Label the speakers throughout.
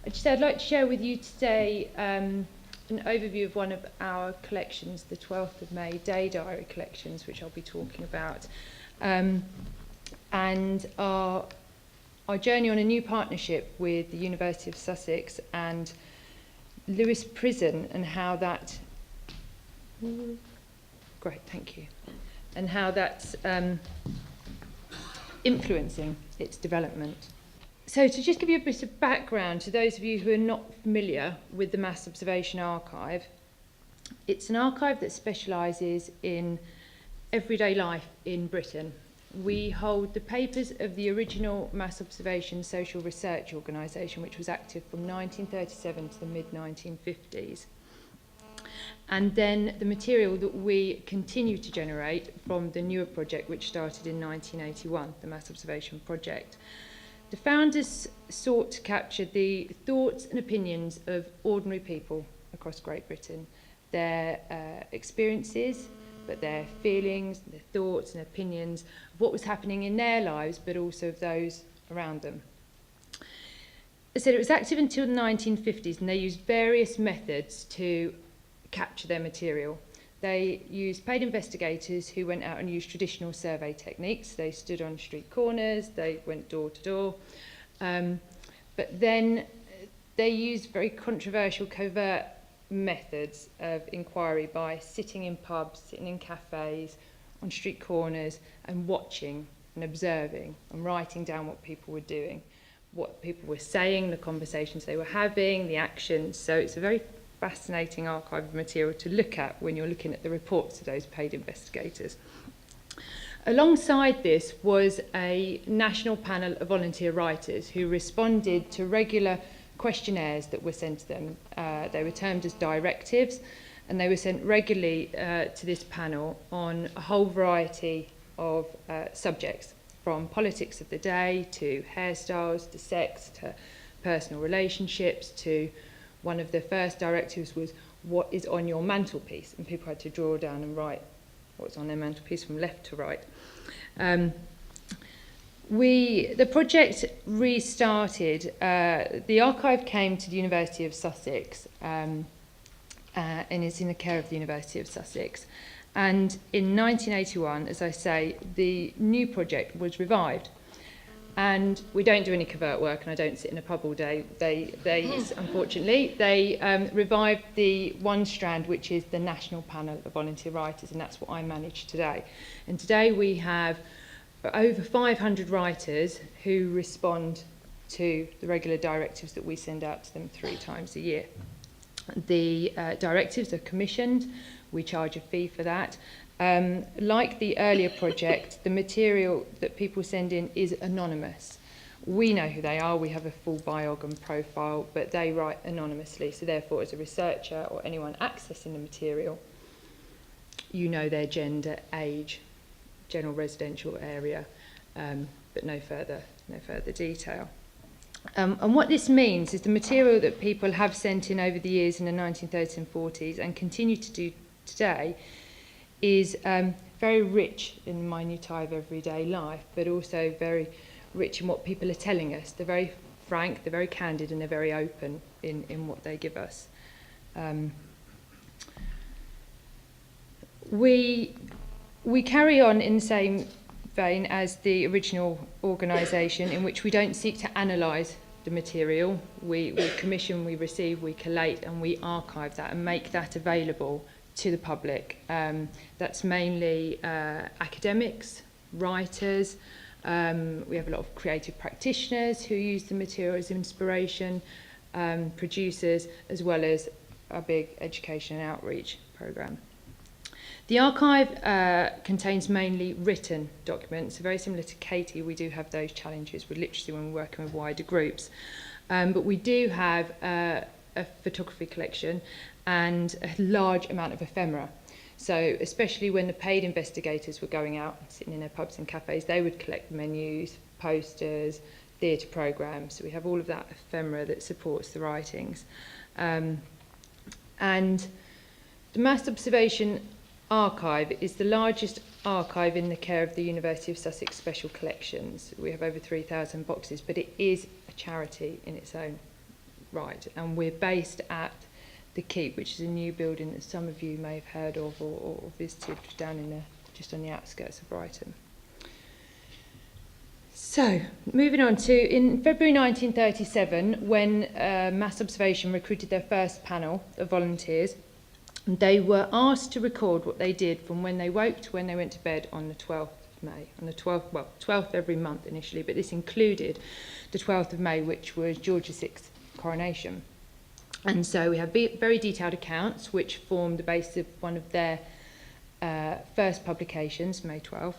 Speaker 1: I'd like to share with you today an overview of one of our collections, the 12th of May Day Diary collections, which I'll be talking about, and our journey on a new partnership with the University of Sussex and Lewes Prison, and how that... Great, thank you. And how that's influencing its development. So to just give you a bit of background to those of you who are not familiar with the Mass Observation Archive, it's an archive that specialises in everyday life in Britain. We hold the papers of the original Mass Observation Social Research Organisation, which was active from 1937 to the mid-1950s. And then the material that we continue to generate from the newer project, which started in 1981, the Mass Observation Project. The founders sought to capture the thoughts and opinions of ordinary people across Great Britain, their experiences, but their feelings, their thoughts and opinions of what was happening in their lives, but also of those around them. As I said, it was active until the 1950s, and they used various methods to capture their material. They used paid investigators who went out and used traditional survey techniques. They stood on street corners, they went door to door, but then they used very controversial covert methods of inquiry by sitting in pubs, sitting in cafes, on street corners, and watching and observing and writing down what people were doing, what people were saying, the conversations they were having, the actions. So it's a very fascinating archive of material to look at when you're looking at the reports of those paid investigators. Alongside this was a national panel of volunteer writers who responded to regular questionnaires that were sent to them. They were termed as directives, and they were sent regularly to this panel on a whole variety of subjects, from politics of the day to hairstyles to sex to personal relationships to one of the first directives was what is on your mantelpiece, and people had to draw down and write what's on their mantelpiece from left to right. The project restarted. The archive came to the University of Sussex and is in the care of the University of Sussex. And in 1981, as I say, the new project was revived. And we don't do any covert work, and I don't sit in a pub all day. Unfortunately, they revived the one strand, which is the National Panel of Volunteer Writers, and that's what I manage today. And today we have over 500 writers who respond to the regular directives that we send out to them 3 times a year. The directives are commissioned. We charge a fee for that. Like the earlier project, the material that people send in is anonymous. We know who they are, we have a full biog and profile, but they write anonymously, so therefore as a researcher or anyone accessing the material, you know their gender, age, general residential area, but no further detail. And what this means is the material that people have sent in over the years in the 1930s and 40s and continue to do today is very rich in minutiae of everyday life, but also very rich in what people are telling us. They're very frank, they're very candid, and they're very open in what they give us. We carry on in the same vein as the original organisation, in which we don't seek to analyse the material. We commission, we receive, we collate, and we archive that and make that available to the public. That's mainly academics, writers. We have a lot of creative practitioners who use the material as inspiration, producers, as well as a big education and outreach programme. The archive contains mainly written documents. Very similar to Katie, we do have those challenges with literacy when we're working with wider groups. But we do have a photography collection and a large amount of ephemera. So especially when the paid investigators were going out and sitting in their pubs and cafes, they would collect menus, posters, theatre programmes. So we have all of that ephemera that supports the writings. And the Mass Observation Archive is the largest archive in the care of the University of Sussex Special Collections. We have over 3,000 boxes, but it is a charity in its own right. And we're based at the Keep, which is a new building that some of you may have heard of or visited down in just on the outskirts of Brighton. So, moving on to, in February 1937, when Mass Observation recruited their first panel of volunteers, they were asked to record what they did from when they woke to when they went to bed on the 12th of May. On the 12th, well, 12th every month initially, but this included the 12th of May, which was George VI's coronation. And so we have very detailed accounts, which formed the basis of one of their first publications, May 12th.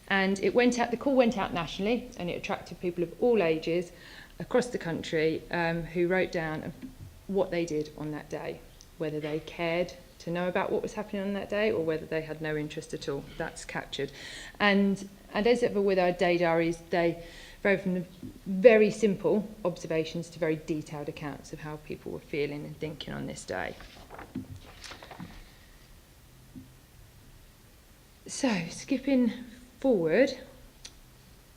Speaker 1: And it went out, the call went out nationally, and it attracted people of all ages across the country who wrote down what they did on that day, whether they cared to know about what was happening on that day or whether they had no interest at all. That's captured. And as ever with our day diaries, they vary from the very simple observations to very detailed accounts of how people were feeling and thinking on this day. So, skipping forward,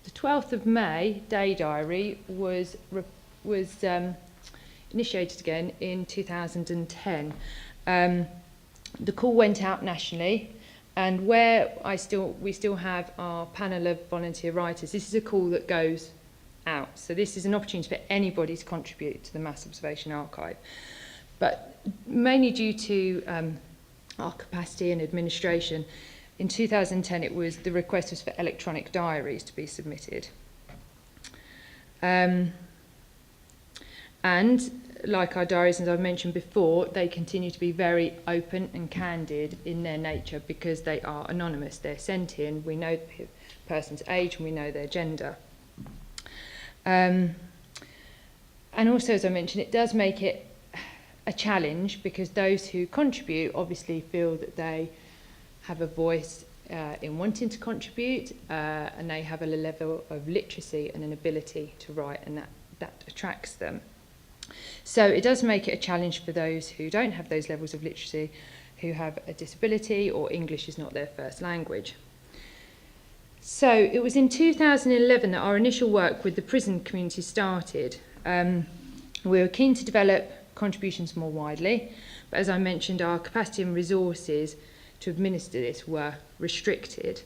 Speaker 1: the 12th of May day diary was initiated again in 2010. The call went out nationally, and where we still have our panel of volunteer writers, this is a call that goes out. So this is an opportunity for anybody to contribute to the Mass Observation Archive. But mainly due to our capacity and administration, in 2010 the request was for electronic diaries to be submitted. And like our diaries, as I've mentioned before, they continue to be very open and candid in their nature because they are anonymous. They're sent in, we know the person's age and we know their gender. And also, as I mentioned, it does make it a challenge because those who contribute obviously feel that they have a voice in wanting to contribute, and they have a level of literacy and an ability to write, and that attracts them. So it does make it a challenge for those who don't have those levels of literacy, who have a disability or English is not their first language. So it was in 2011 that our initial work with the prison community started. We were keen to develop contributions more widely, but as I mentioned, our capacity and resources to administer this were restricted.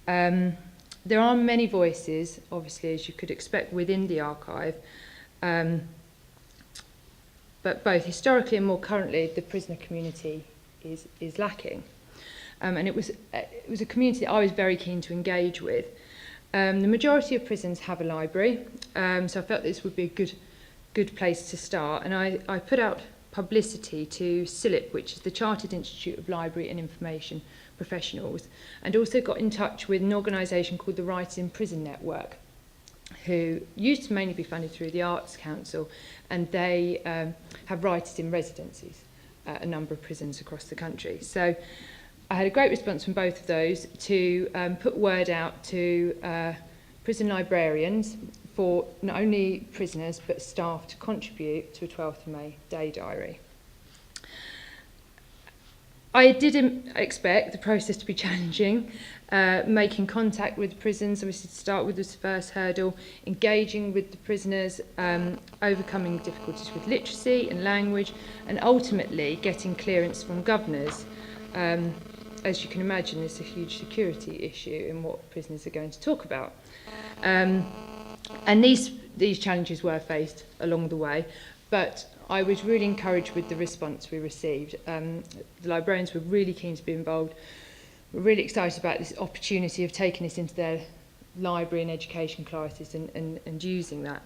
Speaker 1: There are many voices, obviously, as you could expect, within the archive, but both historically and more currently, the prisoner community is lacking. And it was a community that I was very keen to engage with. The majority of prisons have a library, so I felt this would be a good place to start. And I put out publicity to CILIP, which is the Chartered Institute of Library and Information Professionals, and also got in touch with an organisation called the Writers in Prison Network, who used to mainly be funded through the Arts Council, and they have writers in residencies at a number of prisons across the country. So I had a great response from both of those to put word out to prison librarians for not only prisoners but staff to contribute to a 12th of May day diary. I didn't expect the process to be challenging, making contact with prisons, obviously to start with was the first hurdle, engaging with the prisoners, overcoming difficulties with literacy and language, and ultimately getting clearance from governors. As you can imagine, it's a huge security issue in what prisoners are going to talk about. And these challenges were faced along the way, but I was really encouraged with the response we received. The librarians were really keen to be involved. We're really excited about this opportunity of taking this into their library and education classes and using that.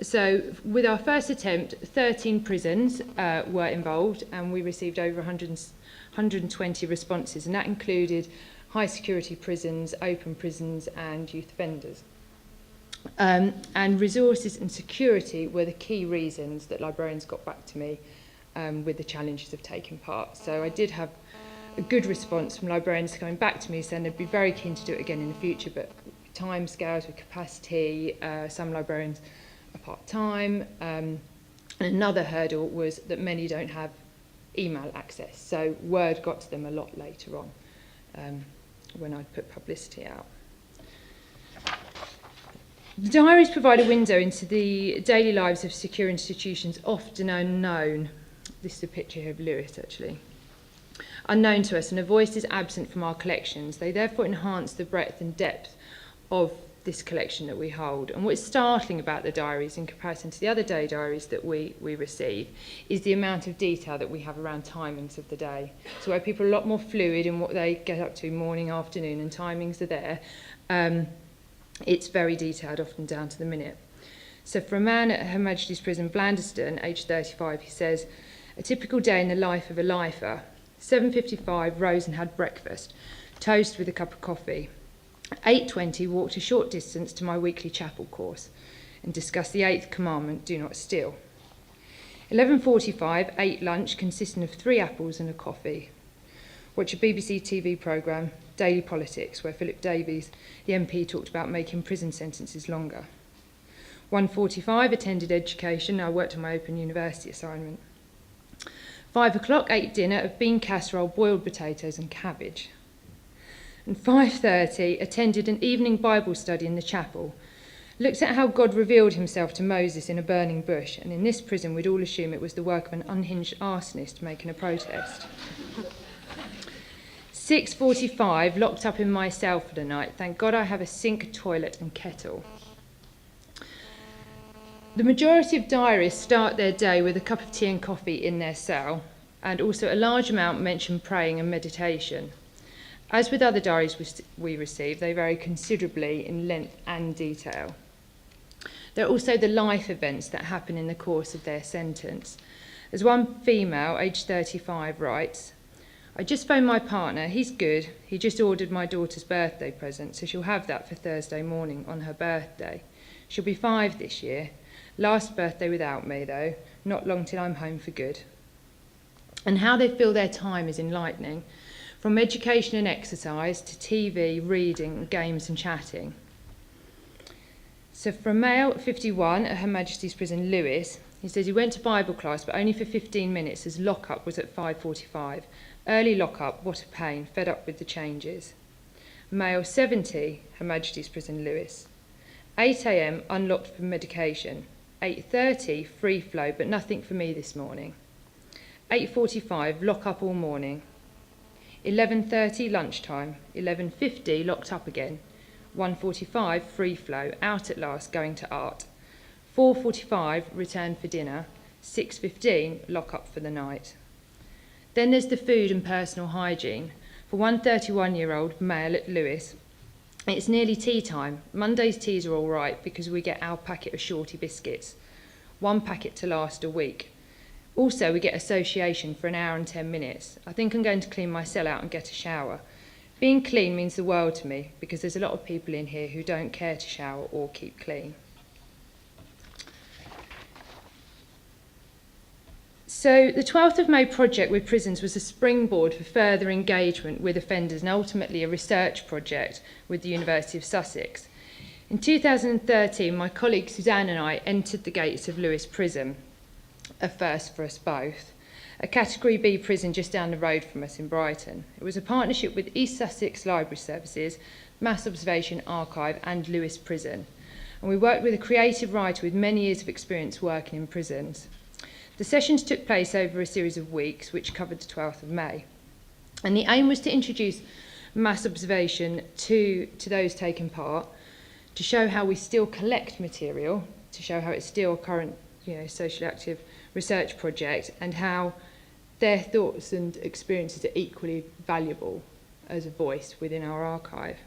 Speaker 1: So with our first attempt, 13 prisons were involved, and we received over 120 responses, and that included high security prisons, open prisons and youth offenders. And resources and security were the key reasons that librarians got back to me with the challenges of taking part. So I did have a good response from librarians coming back to me saying they'd be very keen to do it again in the future, but time scales with capacity, some librarians are part-time, and another hurdle was that many don't have email access, so word got to them a lot later on when I put publicity out. The diaries provide a window into the daily lives of secure institutions often unknown. This is a picture here of Lewis, actually. Unknown to us, and a voice is absent from our collections. They therefore enhance the breadth and depth of this collection that we hold. And what's startling about the diaries in comparison to the other day diaries that we receive is the amount of detail that we have around timings of the day. So where people are a lot more fluid in what they get up to morning, afternoon, and timings are there, it's very detailed, often down to the minute. So for a man at Her Majesty's Prison, Blandeston, aged 35, he says, a typical day in the life of a lifer. 7:55, rose and had breakfast, toast with a cup of coffee. 8:20, walked a short distance to my weekly chapel course and discussed the 8th commandment, do not steal. 11:45, ate lunch consisting of 3 apples and a coffee. Watch a BBC TV programme, Daily Politics, where Philip Davies, the MP, talked about making prison sentences longer. 1:45, attended education. I worked on my Open University assignment. 5 o'clock, ate dinner of bean casserole, boiled potatoes and cabbage. And 5:30, attended an evening Bible study in the chapel. Looked at how God revealed himself to Moses in a burning bush, and in this prison we'd all assume it was the work of an unhinged arsonist making a protest. 6:45, locked up in my cell for the night. Thank God I have a sink, toilet and kettle. The majority of diarists start their day with a cup of tea and coffee in their cell, and also a large amount mention praying and meditation. As with other diaries we receive, they vary considerably in length and detail. There are also the life events that happen in the course of their sentence. As one female, aged 35, writes, I just phoned my partner, he's good, he just ordered my daughter's birthday present, so she'll have that for Thursday morning on her birthday. She'll be 5 this year. Last birthday without me, though. Not long till I'm home for good. And how they fill their time is enlightening. From education and exercise to TV, reading, games and chatting. So for a male, 51, at Her Majesty's Prison, Lewis, he says he went to Bible class, but only for 15 minutes as lock-up was at 5:45. Early lock-up, what a pain, fed up with the changes. Male, 70, Her Majesty's Prison, Lewis. 8 a.m, unlocked for medication. 8:30, free flow, but nothing for me this morning. 8:45, lock up all morning. 11:30, lunchtime. 11:50, locked up again. 1:45, free flow, out at last, going to art. 4:45, return for dinner. 6:15, lock up for the night. Then there's the food and personal hygiene. For one 31-year-old male at Lewis, it's nearly tea time. Monday's teas are all right because we get our packet of shorty biscuits. 1 packet to last a week. Also, we get association for an hour and 10 minutes. I think I'm going to clean my cell out and get a shower. Being clean means the world to me because there's a lot of people in here who don't care to shower or keep clean. So the 12th of May project with prisons was a springboard for further engagement with offenders and ultimately a research project with the University of Sussex. In 2013, my colleague Suzanne and I entered the gates of Lewis Prison, a first for us both, a Category B prison just down the road from us in Brighton. It was a partnership with East Sussex Library Services, Mass Observation Archive and Lewis Prison. And we worked with a creative writer with many years of experience working in prisons. The sessions took place over a series of weeks, which covered the 12th of May. And the aim was to introduce mass observation to those taking part, to show how we still collect material, to show how it's still a current, socially active research project, and how their thoughts and experiences are equally valuable as a voice within our archive.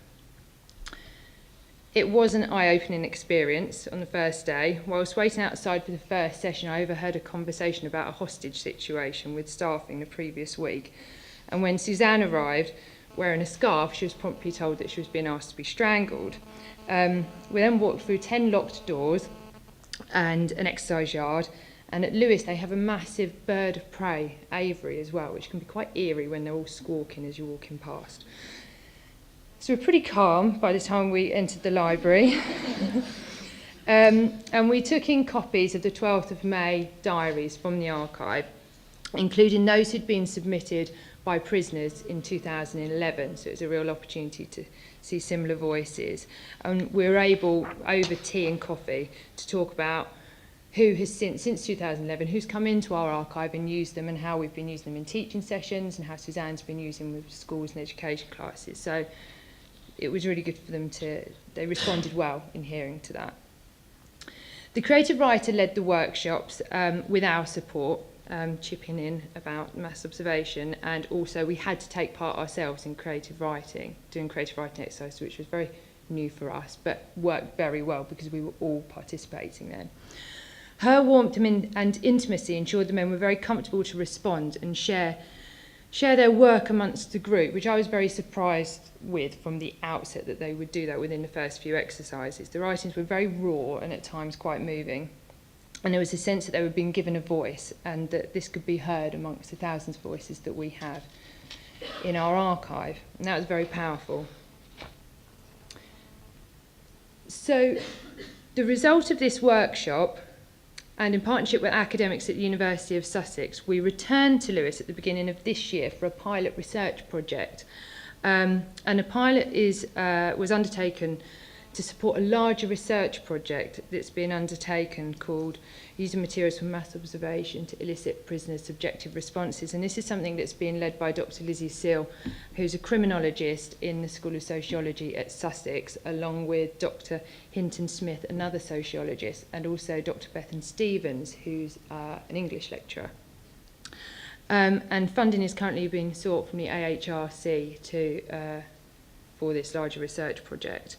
Speaker 1: It was an eye-opening experience on the first day. Whilst waiting outside for the first session, I overheard a conversation about a hostage situation with staffing the previous week. And when Suzanne arrived, wearing a scarf, she was promptly told that she was being asked to be strangled. We then walked through 10 locked doors and an exercise yard. And at Lewis, they have a massive bird of prey, aviary as well, which can be quite eerie when they're all squawking as you're walking past. So we're pretty calm by the time we entered the library. And we took in copies of the 12th of May diaries from the archive, including those who'd been submitted by prisoners in 2011, so it was a real opportunity to see similar voices. And we were able, over tea and coffee, to talk about who has since 2011, who's come into our archive and used them, and how we've been using them in teaching sessions, and how Suzanne's been using them with schools and education classes. So it was really good for them they responded well in hearing to that. The creative writer led the workshops with our support, chipping in about mass observation, and also we had to take part ourselves in creative writing, doing creative writing exercises, which was very new for us, but worked very well because we were all participating then. Her warmth and intimacy ensured the men were very comfortable to respond and share their work amongst the group, which I was very surprised with from the outset, that they would do that within the first few exercises. The writings were very raw and at times quite moving, and there was a sense that they were being given a voice and that this could be heard amongst the thousands of voices that we have in our archive, and that was very powerful. So the result of this workshop, and in partnership with academics at the University of Sussex, we returned to Lewes at the beginning of this year for a pilot research project. And a pilot was undertaken to support a larger research project that's been undertaken called Using Materials from Mass Observation to Elicit Prisoners' Subjective Responses. And this is something that's being led by Dr. Lizzie Seal, who's a criminologist in the School of Sociology at Sussex, along with Dr. Hinton Smith, another sociologist, and also Dr. Bethan Stevens, who's an English lecturer. And funding is currently being sought from the AHRC for this larger research project.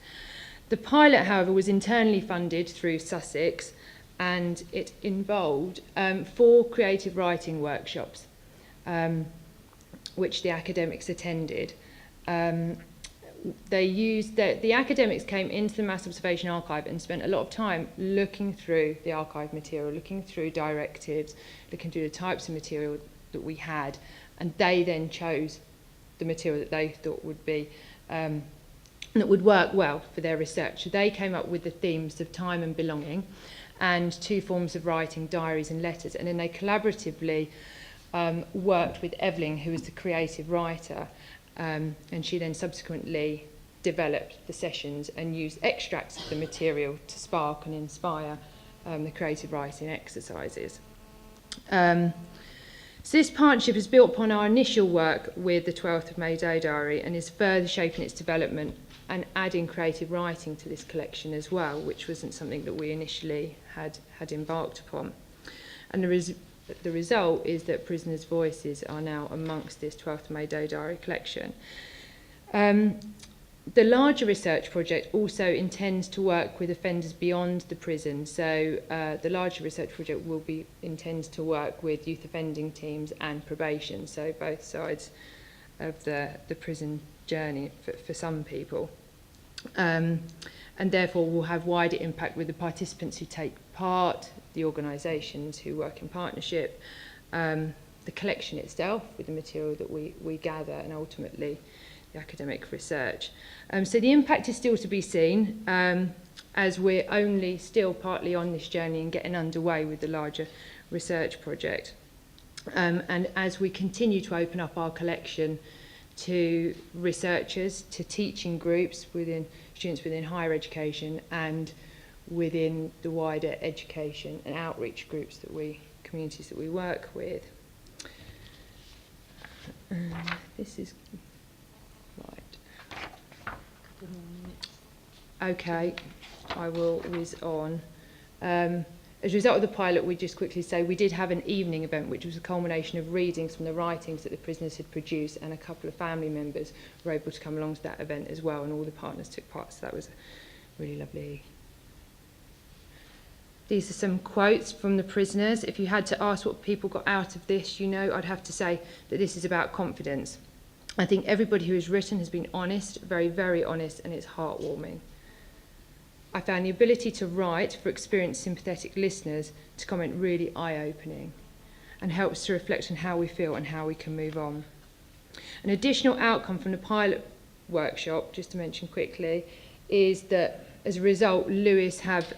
Speaker 1: The pilot, however, was internally funded through Sussex, and it involved 4 creative writing workshops, which the academics attended. The academics came into the Mass Observation Archive and spent a lot of time looking through the archive material, looking through directives, looking through the types of material that we had, and they then chose the material that they thought would be that would work well for their research. So they came up with the themes of time and belonging, and 2 forms of writing, diaries and letters, and then they collaboratively worked with Evelyn, who was the creative writer, and she then subsequently developed the sessions and used extracts of the material to spark and inspire the creative writing exercises. So this partnership is built upon our initial work with the 12th of May Day Diary, and is further shaping its development and adding creative writing to this collection as well, which wasn't something that we initially had embarked upon. And the result is that prisoners' voices are now amongst this 12th of May Day Diary collection. The larger research project also intends to work with offenders beyond the prison. So the larger research project intends to work with youth offending teams and probation, so both sides of the prison journey for some people. And therefore will have wider impact with the participants who take part, the organisations who work in partnership, the collection itself with the material that we gather, and ultimately the academic research. So the impact is still to be seen, as we're only still partly on this journey and getting underway with the larger research project. And as we continue to open up our collection to researchers, to teaching groups within students within higher education, and within the wider education and outreach groups communities that we work with. This is right. Okay, I will whiz on. As a result of the pilot, we just quickly say we did have an evening event, which was a culmination of readings from the writings that the prisoners had produced, and a couple of family members were able to come along to that event as well, and all the partners took part, so that was really lovely. These are some quotes from the prisoners. If you had to ask what people got out of this, I'd have to say that this is about confidence. I think everybody who has written has been honest, very, very honest, and it's heartwarming. I found the ability to write for experienced, sympathetic listeners to comment really eye-opening, and helps to reflect on how we feel and how we can move on. An additional outcome from the pilot workshop, just to mention quickly, is that as a result, Lewes have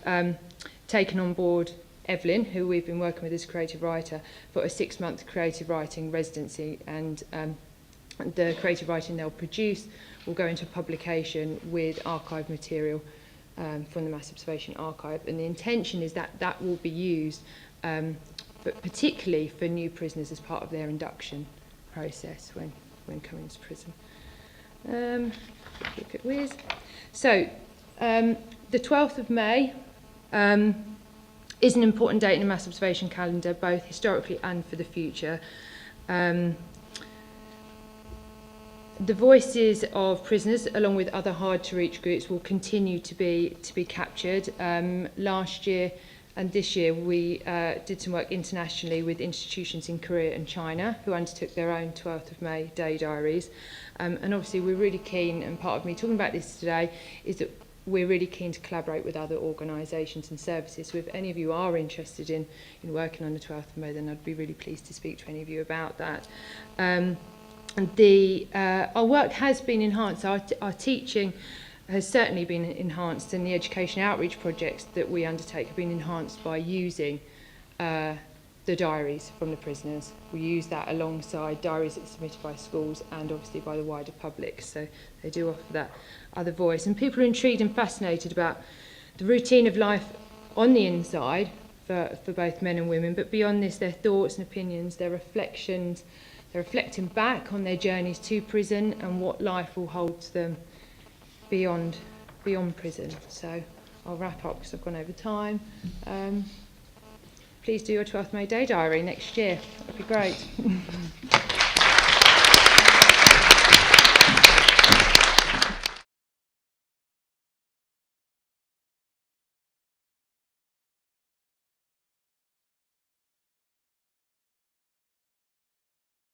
Speaker 1: taken on board Evelyn, who we've been working with as a creative writer, for a 6-month creative writing residency, and the creative writing they'll produce will go into publication with archive material from the Mass Observation Archive, and the intention is that that will be used, but particularly for new prisoners as part of their induction process when coming to prison. Look at Wiz. So, the 12th of May is an important date in the Mass Observation calendar, both historically and for the future. The voices of prisoners, along with other hard-to-reach groups, will continue to be captured. Last year and this year, we did some work internationally with institutions in Korea and China who undertook their own 12th of May day diaries. And obviously, we're really keen, and part of me talking about this today is that we're really keen to collaborate with other organisations and services. So if any of you are interested in working on the 12th of May, then I'd be really pleased to speak to any of you about that. Our work has been enhanced. Our teaching has certainly been enhanced, and the education outreach projects that we undertake have been enhanced by using the diaries from the prisoners. We use that alongside diaries that are submitted by schools and obviously by the wider public, so they do offer that other voice. And people are intrigued and fascinated about the routine of life on the inside for both men and women, but beyond this, their thoughts and opinions, their reflections. They're reflecting back on their journeys to prison and what life will hold to them beyond prison. So I'll wrap up because I've gone over time. Please do your 12th May Day diary next year. That'd be great.